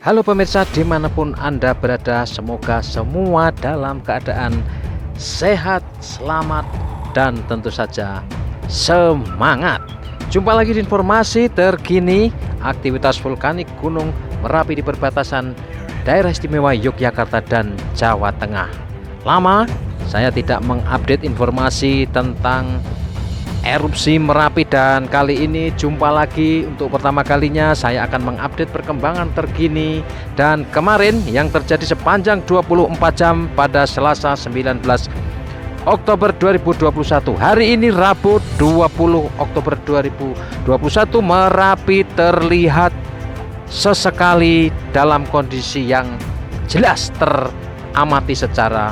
Halo pemirsa dimanapun Anda berada, semoga semua dalam keadaan sehat, selamat, dan tentu saja semangat. Jumpa lagi di informasi terkini aktivitas vulkanik Gunung Merapi di perbatasan Daerah Istimewa Yogyakarta dan Jawa Tengah. Lama saya tidak mengupdate informasi tentang erupsi Merapi, dan kali ini jumpa lagi. Untuk pertama kalinya saya akan mengupdate perkembangan terkini dan kemarin yang terjadi sepanjang 24 jam pada Selasa 19 Oktober 2021. Hari ini Rabu 20 Oktober 2021 Merapi terlihat sesekali dalam kondisi yang jelas teramati secara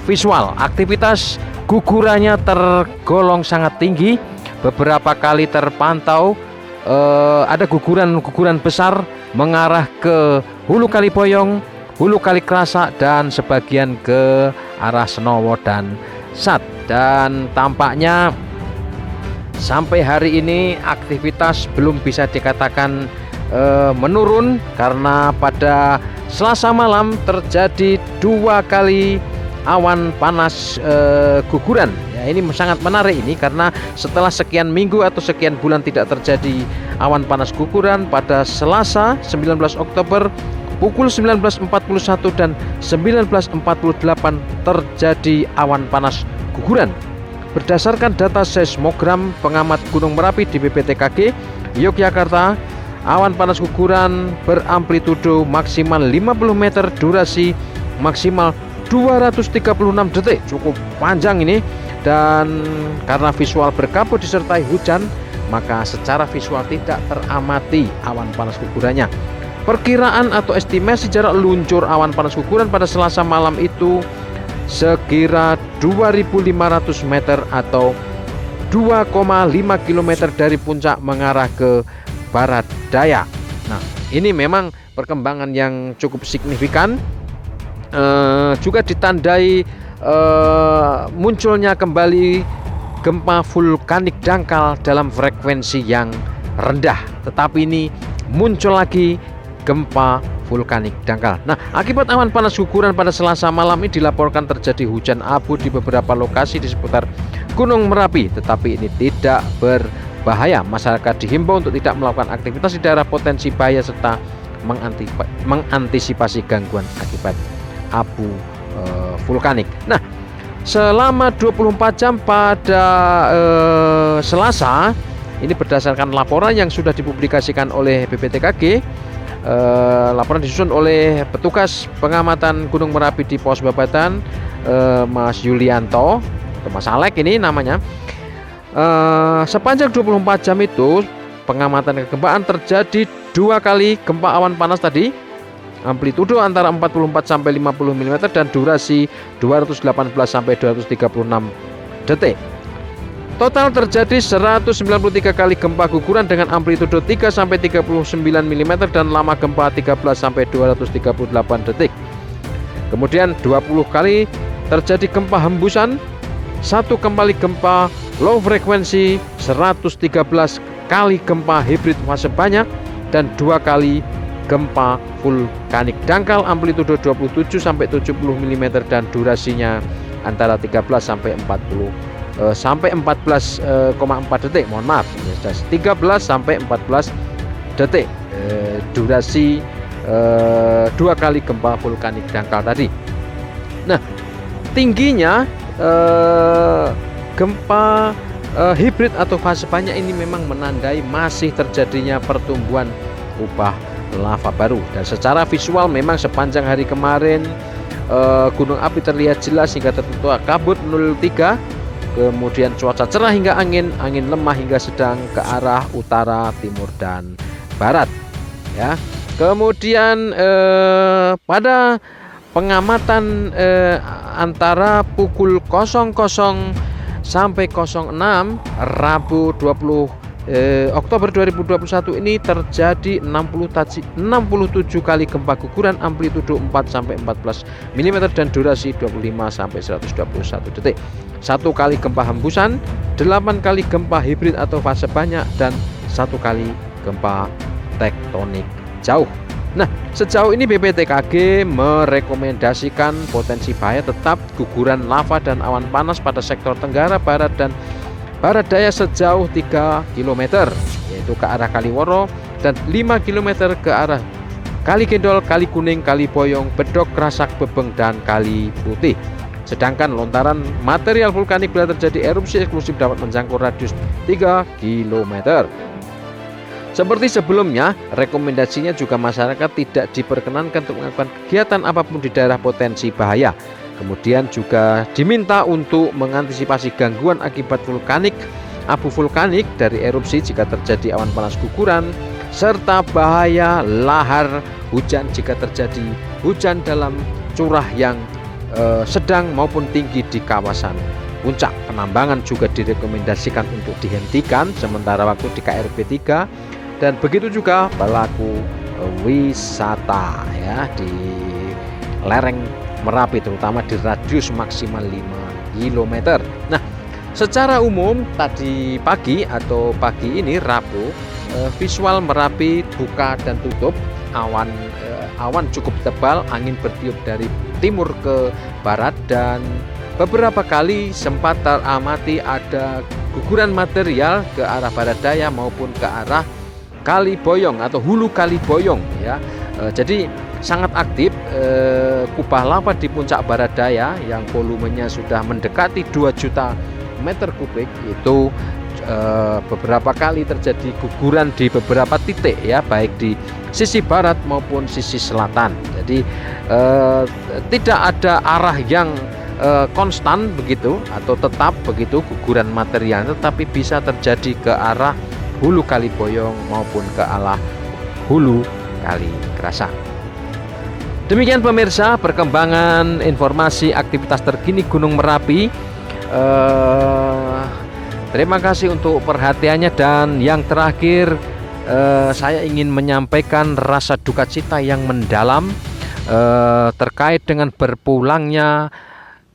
visual. Aktivitas gugurannya tergolong sangat tinggi. Beberapa kali terpantau ada guguran besar mengarah ke Hulu Kali Boyong, Hulu Kali Krasak, dan sebagian ke arah Senowo dan Sat. Dan tampaknya sampai hari ini aktivitas belum bisa dikatakan menurun, karena pada Selasa malam terjadi 2 kali awan panas guguran. Ya, ini sangat menarik ini, karena setelah sekian minggu atau sekian bulan tidak terjadi awan panas guguran, pada Selasa 19 Oktober pukul 19.41 dan 19.48 terjadi awan panas guguran. Berdasarkan data seismogram pengamat Gunung Merapi di BPTKG Yogyakarta, awan panas guguran beramplitudo maksimal 50 meter, durasi maksimal 236 detik, cukup panjang ini. Dan karena visual berkabut disertai hujan, maka secara visual tidak teramati awan panas gugurannya. Perkiraan atau estimasi jarak luncur awan panas guguran pada Selasa malam itu sekira 2.500 meter atau 2,5 km dari puncak mengarah ke barat daya. Nah, ini memang perkembangan yang cukup signifikan. Juga ditandai munculnya kembali gempa vulkanik dangkal dalam frekuensi yang rendah, tetapi ini muncul lagi gempa vulkanik dangkal. Nah, akibat awan panas guguran pada Selasa malam ini dilaporkan terjadi hujan abu di beberapa lokasi di seputar Gunung Merapi, tetapi ini tidak berbahaya. Masyarakat dihimbau untuk tidak melakukan aktivitas di daerah potensi bahaya serta mengantisipasi gangguan akibat abu vulkanik. Nah, selama 24 jam pada Selasa ini, berdasarkan laporan yang sudah dipublikasikan oleh BPTKG, laporan disusun oleh petugas pengamatan Gunung Merapi di Pos Babatan, Mas Yulianto atau Mas Alek ini namanya. Sepanjang 24 jam itu pengamatan kegempaan terjadi 2 kali gempa awan panas tadi, amplitudo antara 44 sampai 50 mm dan durasi 218 sampai 236 detik. Total terjadi 193 kali gempa guguran dengan amplitudo 3 sampai 39 mm dan lama gempa 13 sampai 238 detik. Kemudian 20 kali terjadi gempa hembusan, 1 kali gempa low frekuensi, 113 kali gempa hibrid fase banyak, dan 2 kali gempa vulkanik dangkal amplitudo 27 sampai 70 mm dan durasinya antara 13 sampai 14,4 detik. Mohon maaf, 13 sampai 14 detik. Durasi 2 kali gempa vulkanik dangkal tadi. Nah, tingginya gempa hibrid atau fase banyak ini memang menandai masih terjadinya pertumbuhan kubah lava baru. Dan secara visual memang sepanjang hari kemarin gunung api terlihat jelas hingga tertutup kabut 03, kemudian cuaca cerah hingga angin lemah hingga sedang ke arah utara, timur, dan barat ya. Kemudian pada pengamatan antara pukul 00 sampai 06 Rabu 20 Oktober 2021 ini terjadi 67 kali gempa guguran amplitudo 4 sampai 14 mm dan durasi 25 sampai 121 detik. 1 kali gempa hembusan, 8 kali gempa hibrid atau fase banyak, dan 1 kali gempa tektonik jauh. Nah, sejauh ini BPTKG merekomendasikan potensi bahaya tetap guguran lava dan awan panas pada sektor Tenggara Barat dan Barat Daya sejauh 3 km, yaitu ke arah Kaliworo, dan 5 km ke arah Kali Gendol, Kali Kuning, Kali Boyong, Bedok, Krasak, Bebeng, dan Kali Putih. Sedangkan lontaran material vulkanik bila terjadi erupsi eksklusif dapat menjangkau radius 3 km. Seperti sebelumnya, rekomendasinya juga masyarakat tidak diperkenankan untuk melakukan kegiatan apapun di daerah potensi bahaya. Kemudian juga diminta untuk mengantisipasi gangguan akibat vulkanik, abu vulkanik dari erupsi jika terjadi awan panas guguran, serta bahaya lahar hujan jika terjadi hujan dalam curah yang sedang maupun tinggi di kawasan puncak. Penambangan juga direkomendasikan untuk dihentikan sementara waktu di KRP 3, dan begitu juga pelaku wisata ya di lereng Merapi, terutama di radius maksimal 5 km. Nah, secara umum tadi pagi atau pagi ini Rabu, visual Merapi buka dan tutup, awan cukup tebal, angin bertiup dari timur ke barat, dan beberapa kali sempat teramati ada guguran material ke arah barat daya maupun ke arah Kali Boyong atau hulu Kali Boyong ya. Jadi sangat aktif kubah lava di puncak barat daya yang volumenya sudah mendekati 2 juta meter kubik itu beberapa kali terjadi guguran di beberapa titik ya, baik di sisi barat maupun sisi selatan. Jadi tidak ada arah yang konstan begitu atau tetap begitu guguran material, tetapi bisa terjadi ke arah hulu Kali Boyong maupun ke arah hulu Kali Krasak. Demikian pemirsa perkembangan informasi aktivitas terkini Gunung Merapi. Terima kasih untuk perhatiannya, dan yang terakhir saya ingin menyampaikan rasa duka cita yang mendalam terkait dengan berpulangnya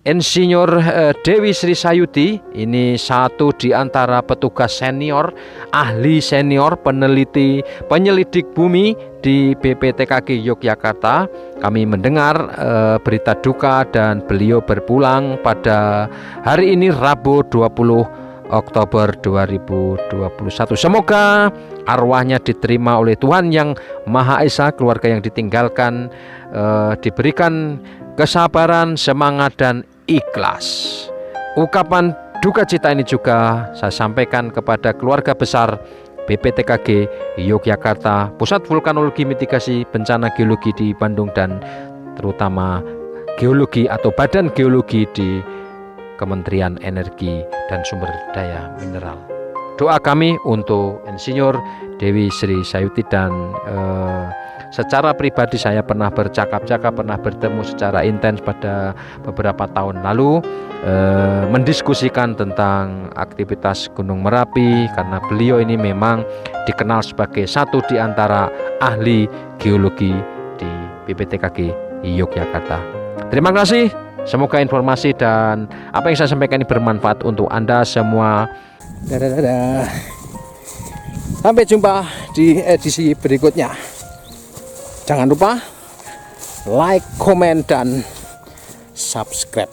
Insinyur Dewi Sri Sayuti. Ini satu di antara petugas senior, ahli senior, penyelidik bumi di BPTKG Yogyakarta. Kami mendengar berita duka dan beliau berpulang pada hari ini Rabu 20 Oktober 2021. Semoga arwahnya diterima oleh Tuhan Yang Maha Esa, keluarga yang ditinggalkan diberikan kesabaran, semangat, dan ikhlas. Ungkapan duka cita ini juga saya sampaikan kepada keluarga besar BPTKG Yogyakarta, Pusat Vulkanologi Mitigasi Bencana Geologi di Bandung, dan terutama geologi atau Badan Geologi di Kementerian Energi dan Sumber Daya Mineral. Doa kami untuk Insinyur Dewi Sri Sayuti, dan secara pribadi saya pernah bercakap-cakap, pernah bertemu secara intens pada beberapa tahun lalu, mendiskusikan tentang aktivitas Gunung Merapi, karena beliau ini memang dikenal sebagai satu di antara ahli geologi di BPTKG Yogyakarta. Terima kasih, semoga informasi dan apa yang saya sampaikan ini bermanfaat untuk Anda semua. Dadah. Sampai jumpa di edisi berikutnya. Jangan lupa like, komen, dan subscribe.